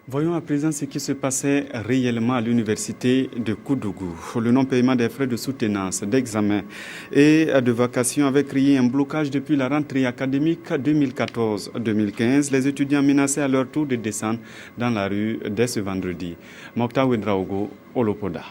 Voyons à présent ce qui se passait réellement à l'université de Koudougou. Le non-paiement des frais de soutenance, d'examen et de vacations avait créé un blocage depuis la rentrée académique 2014-2015. Les étudiants menaçaient à leur tour de descendre dans la rue dès ce vendredi. Mokta Wendraogo, Olopoda.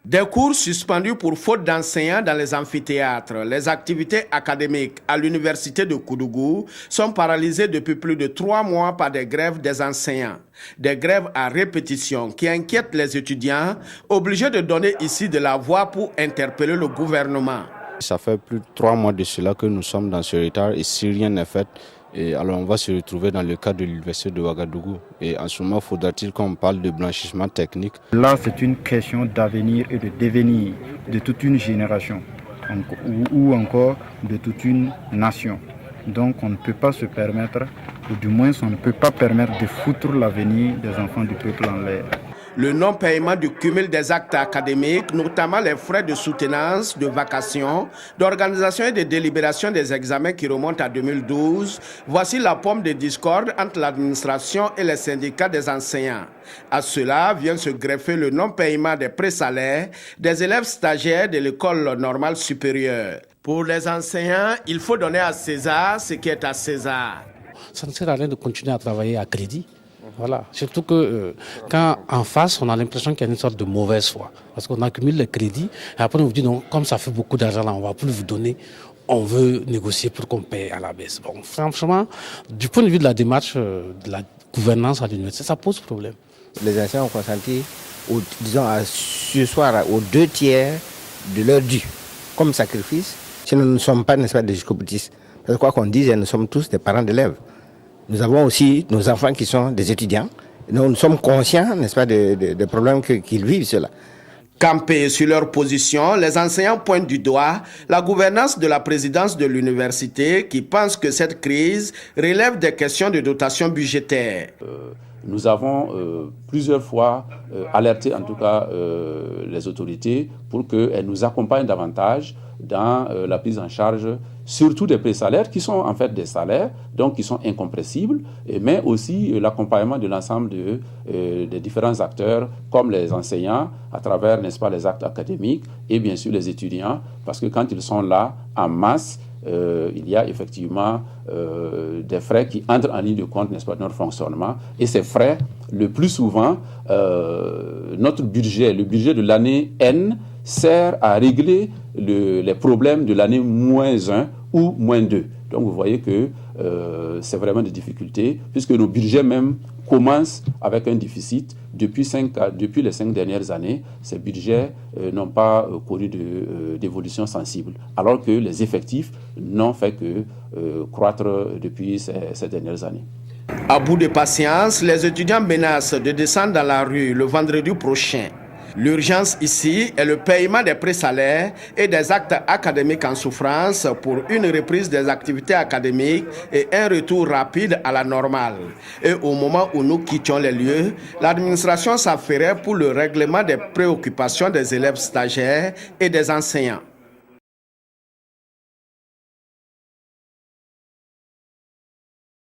Des cours suspendus pour faute d'enseignants dans les amphithéâtres. Les activités académiques à l'université de Koudougou sont paralysées depuis plus de 3 mois par des grèves des enseignants. Des grèves à répétition qui inquiètent les étudiants, obligés de donner ici de la voix pour interpeller le gouvernement. Ça fait plus de 3 mois de cela que nous sommes dans ce retard et si rien n'est fait, et alors on va se retrouver dans le cadre de l'université de Ouagadougou. Et en ce moment, faudra-t-il qu'on parle de blanchissement technique? Là, c'est une question d'avenir et de devenir de toute une génération ou encore de toute une nation. Donc on ne peut pas se permettre, ou du moins on ne peut pas permettre de foutre l'avenir des enfants du peuple en l'air. Le non-paiement du cumul des actes académiques, notamment les frais de soutenance, de vacations, d'organisation et de délibération des examens qui remontent à 2012, voici la pomme de discorde entre l'administration et les syndicats des enseignants. À cela vient se greffer le non-paiement des présalaires des élèves stagiaires de l'école normale supérieure. Pour les enseignants, il faut donner à César ce qui est à César. Ça ne sert à rien de continuer à travailler à crédit. Voilà. Surtout que quand en face, on a l'impression qu'il y a une sorte de mauvaise foi. Parce qu'on accumule les crédits et après on vous dit non, comme ça fait beaucoup d'argent là, on ne va plus vous donner. On veut négocier pour qu'on paye à la baisse. Bon, franchement, du point de vue de la démarche de la gouvernance à l'université, ça pose problème. Les enseignants ont consenti, disons, ce soir aux 2 tiers de leur dû comme sacrifice. Sinon, nous ne sommes pas, n'est-ce pas, des jusqu'au-boutistes. Parce que quoi qu'on dise, nous sommes tous des parents d'élèves. Nous avons aussi nos enfants qui sont des étudiants. Nous sommes conscients, n'est-ce pas, des problèmes qu'ils vivent, ceux-là. Campés sur leur position, les enseignants pointent du doigt la gouvernance de la présidence de l'université qui pense que cette crise relève des questions de dotation budgétaire. Nous avons plusieurs fois alerté en tout cas les autorités pour qu'elles nous accompagnent davantage dans la prise en charge, surtout des présalaires qui sont en fait des salaires, donc qui sont incompressibles, mais aussi l'accompagnement de l'ensemble des différents acteurs, comme les enseignants, à travers, n'est-ce pas, les actes académiques, et bien sûr les étudiants, parce que quand ils sont là en masse, il y a effectivement des frais qui entrent en ligne de compte, n'est-ce pas, de notre fonctionnement. Et ces frais, le plus souvent, notre budget, le budget de l'année N, sert à régler les problèmes de l'année -1 ou -2. Donc vous voyez que c'est vraiment des difficultés, puisque nos budgets même commencent avec un déficit. Depuis les 5 dernières années, ces budgets n'ont pas connu d'évolution sensible, alors que les effectifs n'ont fait que croître depuis ces dernières années. À bout de patience, les étudiants menacent de descendre dans la rue le vendredi prochain. L'urgence ici est le paiement des présalaires et des actes académiques en souffrance pour une reprise des activités académiques et un retour rapide à la normale. Et au moment où nous quittions les lieux, l'administration s'affairait pour le règlement des préoccupations des élèves stagiaires et des enseignants.